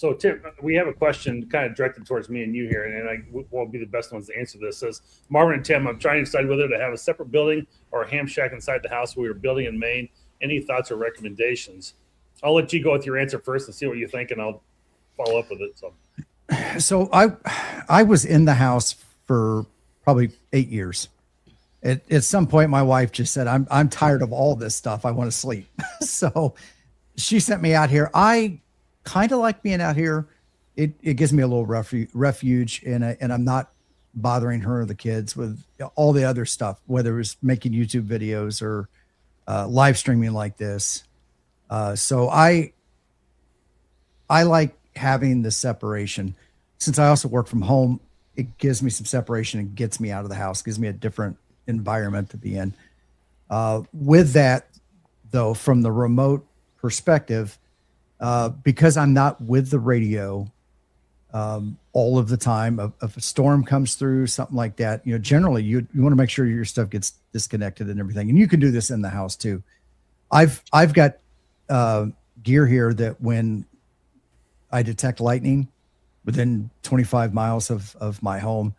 So Tim, we have a question kind of directed towards me and you here, and I won't be the best ones to answer this. It says Marvin and Tim, I'm trying to decide whether to have a separate building or a ham shack inside the house we were building in Maine. Any thoughts or recommendations? I'll let you go with your answer first and see what you think, and I'll follow up with it. So I was in the house for probably 8 years. At some point, my wife just said, I'm tired of all this stuff. I want to sleep. So she sent me out here. I kind of like being out here. It gives me a little refuge, and I'm not bothering her or the kids with all the other stuff, whether it was making YouTube videos or live streaming like this. So I like having the separation. Since I also work from home, it gives me some separation and gets me out of the house, gives me a different environment to be in. With that, though, from the remote perspective, because I'm not with the radio all of the time, if a storm comes through, something like that, generally you want to make sure your stuff gets disconnected and everything. And you can do this in the house too. I've got gear here that when I detect lightning within 25 miles of my home,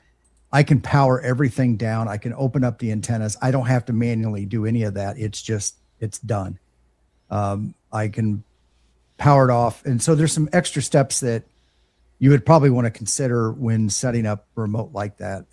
I can power everything down. I can open up the antennas. I don't have to manually do any of that. It's done. I can power it off. And so there's some extra steps that you would probably want to consider when setting up remote like that.